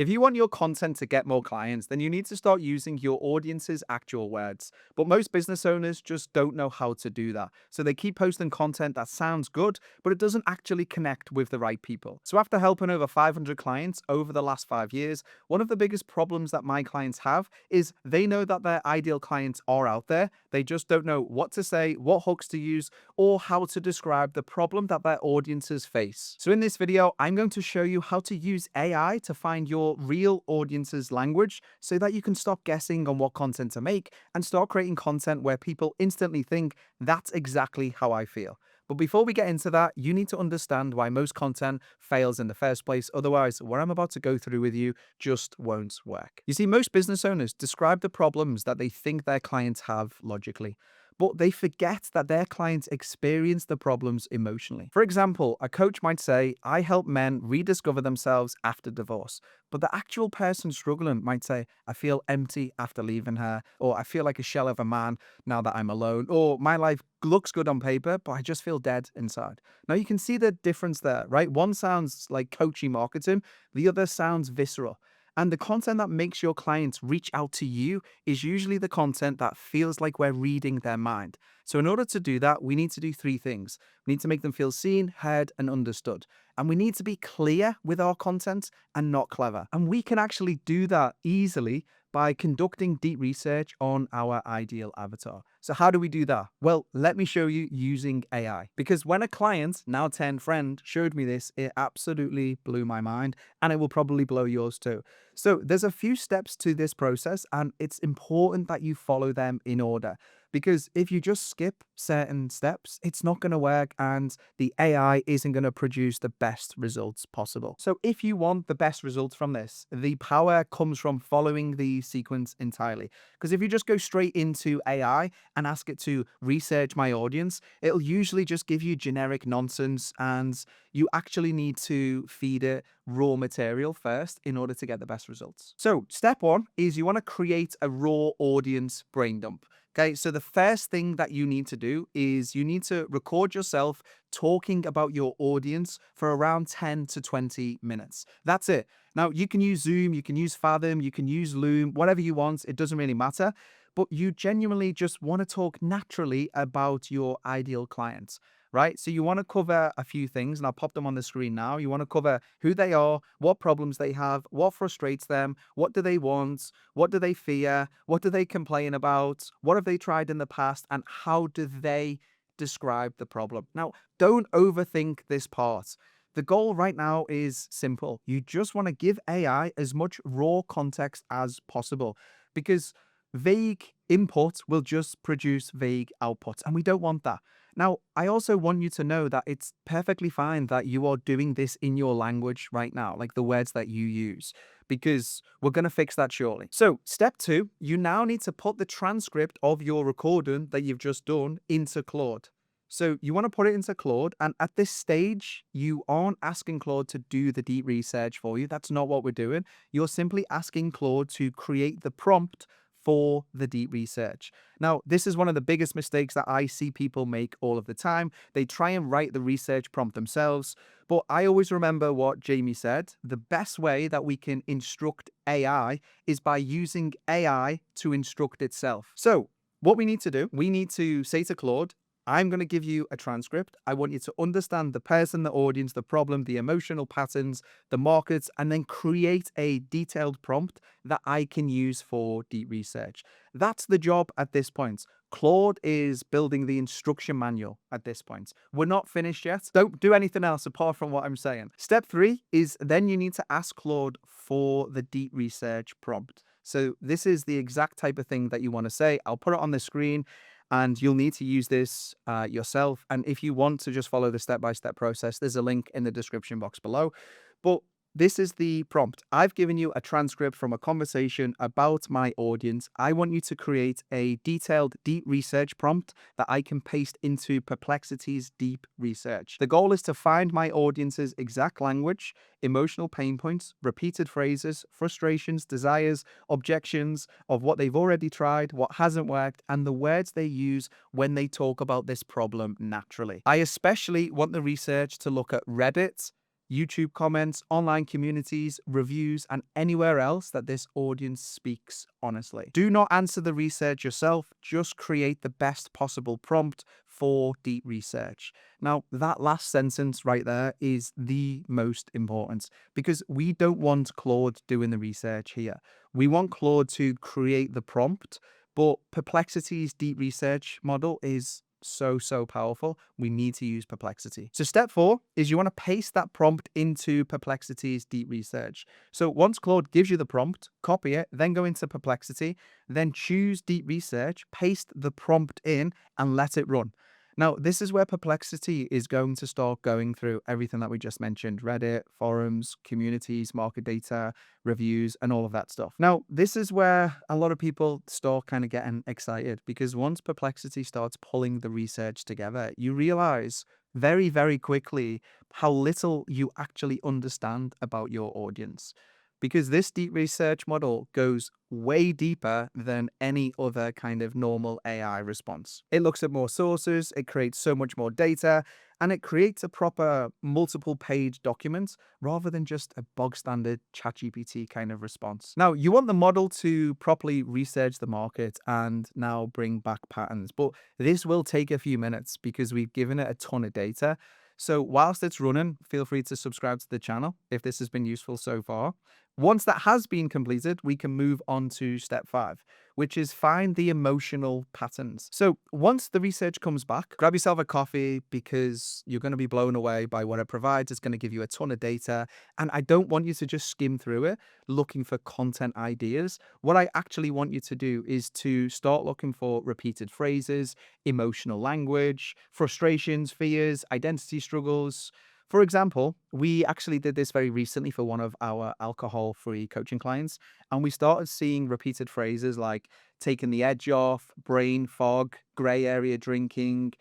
If you want your content to get more clients, then you need to start using your audience's actual words. But most business owners just don't know how to do that. So they keep posting content that sounds good, but it doesn't actually connect with the right people. So after helping over 500 clients over the last 5 years, one of the biggest problems that my clients have is they know that their ideal clients are out there. They just don't know what to say, what hooks to use, or how to describe the problem that their audiences face. So in this video, I'm going to show you how to use AI to find your real audience's language so that you can stop guessing on what content to make and start creating content where people instantly think that's exactly how I feel. But before we get into that, you need to understand why most content fails in the first place. Otherwise, what I'm about to go through with you just won't work. You see, most business owners describe the problems that they think their clients have logically, but they forget that their clients experience the problems emotionally. For example, a coach might say, I help men rediscover themselves after divorce. But the actual person struggling might say, I feel empty after leaving her, or I feel like a shell of a man now that I'm alone, or my life looks good on paper, but I just feel dead inside. Now you can see the difference there, right? One sounds like coachy marketing, the other sounds visceral. And the content that makes your clients reach out to you is usually the content that feels like we're reading their mind. So, in order to do that, we need to do three things. We need to make them feel seen, heard, and understood. And we need to be clear with our content and not clever. And we can actually do that easily by conducting deep research on our ideal avatar. So how do we do that? Well, let me show you using AI. Because when a client, now turned friend, showed me this, it absolutely blew my mind, and it will probably blow yours too. So there's a few steps to this process, and it's important that you follow them in order. Because if you just skip certain steps, it's not going to work and the AI isn't going to produce the best results possible. So if you want the best results from this, the power comes from following the sequence entirely. Because if you just go straight into AI and ask it to research my audience, it'll usually just give you generic nonsense, and you actually need to feed it raw material first in order to get the best results. So step one is you want to create a raw audience brain dump. Okay, so the first thing that you need to do is you need to record yourself talking about your audience for around 10 to 20 minutes. That's it. Now, you can use Zoom, you can use Fathom, you can use Loom, whatever you want. It doesn't really matter. But you genuinely just want to talk naturally about your ideal clients, right? So you want to cover a few things, and I'll pop them on the screen now. You want to cover who they are, what problems they have, what frustrates them, what do they want, what do they fear, what do they complain about, what have they tried in the past, and how do they describe the problem. Now, don't overthink this part. The goal right now is simple. You just want to give AI as much raw context as possible, because vague input will just produce vague output, and we don't want that. Now, I also want you to know that it's perfectly fine that you are doing this in your language right now, like the words that you use, because we're going to fix that shortly. So, step two, you now need to put the transcript of your recording that you've just done into Claude. So you want to put it into Claude, and at this stage, you aren't asking Claude to do the deep research for you. That's not what we're doing. You're simply asking Claude to create the prompt for the deep research. Now, this is one of the biggest mistakes that I see people make all of the time. They try and write the research prompt themselves, but I always remember what Jamie said. The best way that we can instruct AI is by using AI to instruct itself. So what we need to do, we need to say to Claude, I'm going to give you a transcript. I want you to understand the person, the audience, the problem, the emotional patterns, the markets, and then create a detailed prompt that I can use for deep research. That's the job at this point. Claude is building the instruction manual at this point. We're not finished yet. Don't do anything else apart from what I'm saying. Step three is then you need to ask Claude for the deep research prompt. So this is the exact type of thing that you want to say. I'll put it on the screen, and you'll need to use this yourself. And if you want to just follow the step-by-step process, there's a link in the description box below. But this is the prompt. I've given you a transcript from a conversation about my audience. I want you to create a detailed deep research prompt that I can paste into Perplexity's deep research. The goal is to find my audience's exact language, emotional pain points, repeated phrases, frustrations, desires, objections of what they've already tried, what hasn't worked, and the words they use when they talk about this problem naturally. I especially want the research to look at Reddit, YouTube comments, online communities, reviews, and anywhere else that this audience speaks honestly. Do not answer the research yourself, just create the best possible prompt for deep research. Now, that last sentence right there is the most important because we don't want Claude doing the research here. We want Claude to create the prompt, but Perplexity's deep research model is so powerful. We need to use Perplexity. So step 4 is you want to paste that prompt into Perplexity's deep research. So once Claude gives you the prompt, copy it, then go into Perplexity, then choose deep research, paste the prompt in and let it run. Now, this is where Perplexity is going to start going through everything that we just mentioned: Reddit, forums, communities, market data, reviews, and all of that stuff. Now, this is where a lot of people start kind of getting excited because once Perplexity starts pulling the research together, you realize very quickly how little you actually understand about your audience. Because this deep research model goes way deeper than any other kind of normal AI response. It looks at more sources, it creates so much more data, and it creates a proper multiple page document rather than just a bog standard ChatGPT kind of response. Now, you want the model to properly research the market and now bring back patterns, but this will take a few minutes because we've given it a ton of data. So whilst it's running, feel free to subscribe to the channel if this has been useful so far. Once that has been completed, we can move on to step 5, which is find the emotional patterns. So once the research comes back, grab yourself a coffee because you're going to be blown away by what it provides. It's going to give you a ton of data. And I don't want you to just skim through it looking for content ideas. What I actually want you to do is to start looking for repeated phrases, emotional language, frustrations, fears, identity struggles. For example, we actually did this very recently for one of our alcohol-free coaching clients, and we started seeing repeated phrases like taking the edge off, brain fog, gray area drinking,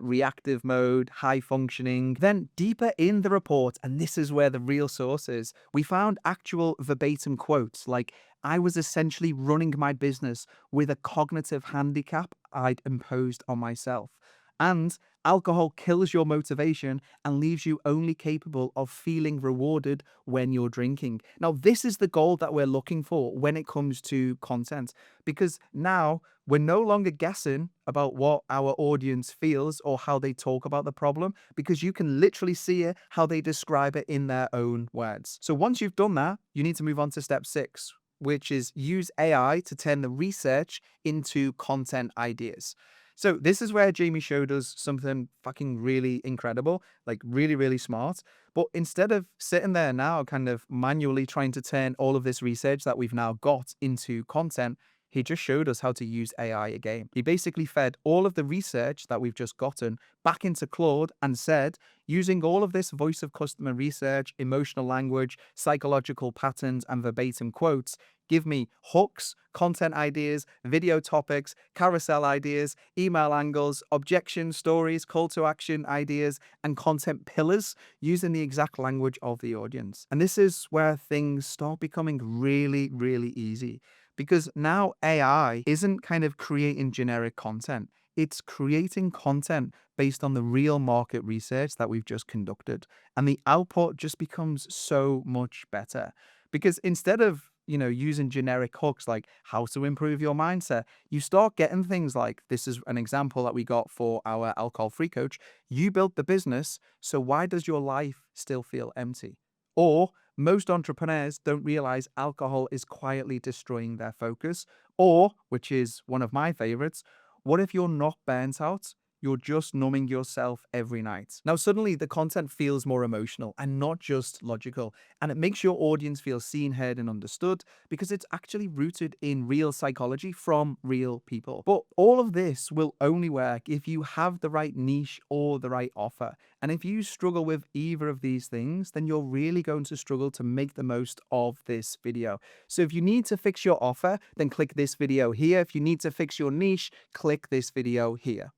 reactive mode, high functioning. Then deeper in the report, and this is where the real source is, we found actual verbatim quotes like, "I was essentially running my business with a cognitive handicap I'd imposed on myself." And alcohol kills your motivation and leaves you only capable of feeling rewarded when you're drinking. Now, this is the goal that we're looking for when it comes to content, because now we're no longer guessing about what our audience feels or how they talk about the problem, because you can literally see it, how they describe it in their own words. So once you've done that, you need to move on to step 6, which is use AI to turn the research into content ideas. So this is where Jamie showed us something fucking really incredible, like really smart. But instead of sitting there now kind of manually trying to turn all of this research that we've now got into content, he just showed us how to use AI again. He basically fed all of the research that we've just gotten back into Claude and said, using all of this voice of customer research, emotional language, psychological patterns, and verbatim quotes, give me hooks, content ideas, video topics, carousel ideas, email angles, objection stories, call to action ideas, and content pillars using the exact language of the audience. And this is where things start becoming really easy, because now AI isn't kind of creating generic content. It's creating content based on the real market research that we've just conducted. And the output just becomes so much better. Because instead of using generic hooks like how to improve your mindset, you start getting things like, this is an example that we got for our alcohol-free coach. You built the business, so why does your life still feel empty? Or most entrepreneurs don't realize alcohol is quietly destroying their focus. Or, which is one of my favorites, what if you're not burnt out? You're just numbing yourself every night. Now, suddenly the content feels more emotional and not just logical, and it makes your audience feel seen, heard, and understood because it's actually rooted in real psychology from real people. But all of this will only work if you have the right niche or the right offer. And if you struggle with either of these things, then you're really going to struggle to make the most of this video. So if you need to fix your offer, then click this video here. If you need to fix your niche, click this video here.